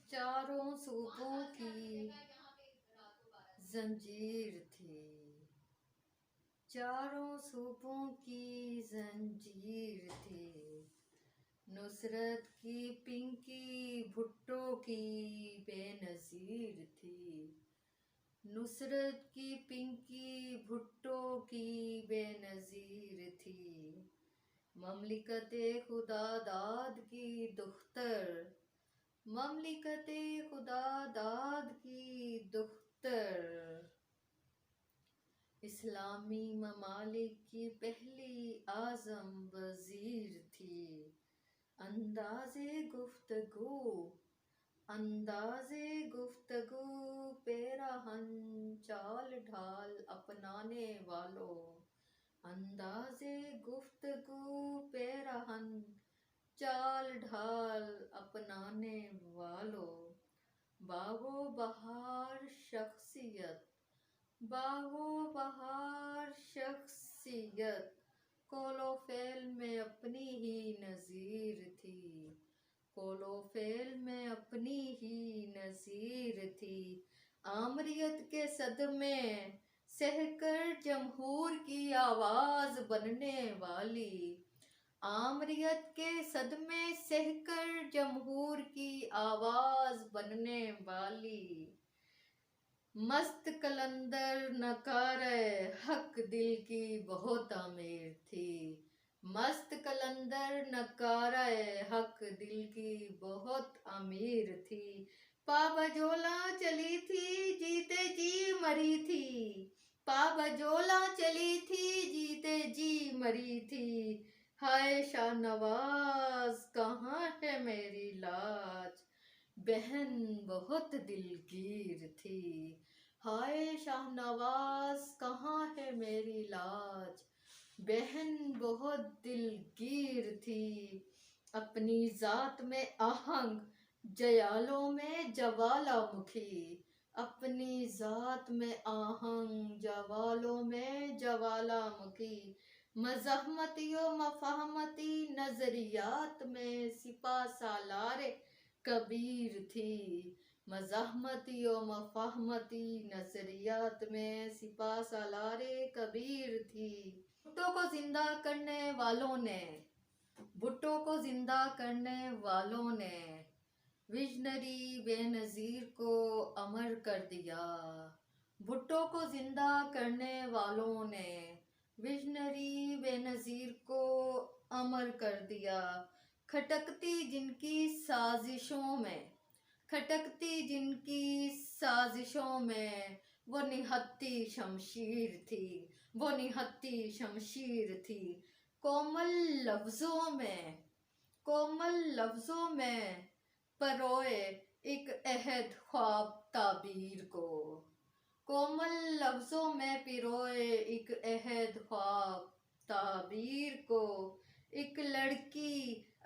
चारों सूपों की जंजीर थी, चारों सूपों की जंजीर थी। नुसरत की पिंकी भुट्टो की बेनज़ीर थी, नुसरत की पिंकी भुट्टो की बेनज़ीर थी। ममलिकते खुदा दाद की दुख्तर, ममलिकते खुदा दाद की दुख्तर। इस्लामी ममालिक की पहली आज़म वज़ीर थी। अंदाज़े गुफ्तगू, अंदाज़े गुफ्तगू पेराहन चाल ढाल अपनाने वालों, अंदाज़े गुफ्तगू पेराहन चाल ढाल अपनाने वालों। बागो बहार शख्सियत, बागो बहार शख्सियत कोलोफेल में अपनी ही नज़ीर थी, कोलोफेल में अपनी ही नज़ीर थी। आमरियत के सदमे सहकर जमहूर की आवाज़ बनने वाली, आमरियत के सदमे सहकर जमहूर की आवाज़ बनने वाली। मस्त कलंदर नकारे हक दिल की बहुत अमीर थी, मस्त कलंदर नकारे हक दिल की बहुत अमीर थी। पाबजोला चली थी जीते जी मरी थी, पाबजोला चली थी जीते जी मरी थी। हाय शाहनवाज कहाँ है मेरी लाज, बहन बहुत दिलगीर थी। हाय शाहनवाज कहाँ है मेरी लाज, बहन बहुत दिलगीर थी। अपनी जात में आहंग जयालों में ज्वालामुखी, अपनी जात में आहंग जवालों में ज्वालामुखी। मज़हमती व मफाहमती नज़रियात में सिपा सालारे कबीर थी, मज़हमती व मफाहमती नज़रियात में सिपा सालारे कबीर थी। भुट्टो को जिंदा करने वालों ने, भुट्टो को जिंदा करने वालों ने विजनरी बेनज़ीर को अमर कर दिया, भुट्टो को जिंदा करने वालों ने विजनरी बेनज़ीर को अमर कर दिया। खटकती जिनकी साजिशों में, खटकती जिनकी साजिशों में वो निहत्ती शमशीर थी, वो निहत्ती शमशीर थी। कोमल लफ्ज़ों में, कोमल लफ्ज़ों में परोए एक अहद ख्वाब ताबीर को, कोमल लफ्ज़ों में पिरोए एक अहद ख्वाब ताबीर को। एक लड़की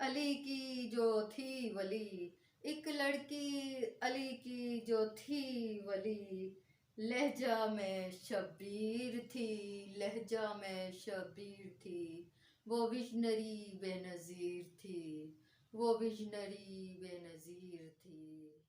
अली की जो थी वली, एक लड़की अली की जो थी वली। लहजा में शब्बीर थी, लहजा में शब्बीर थी। वो विजनरी बेनज़ीर थी, वो विजनरी बेनज़ीर थी।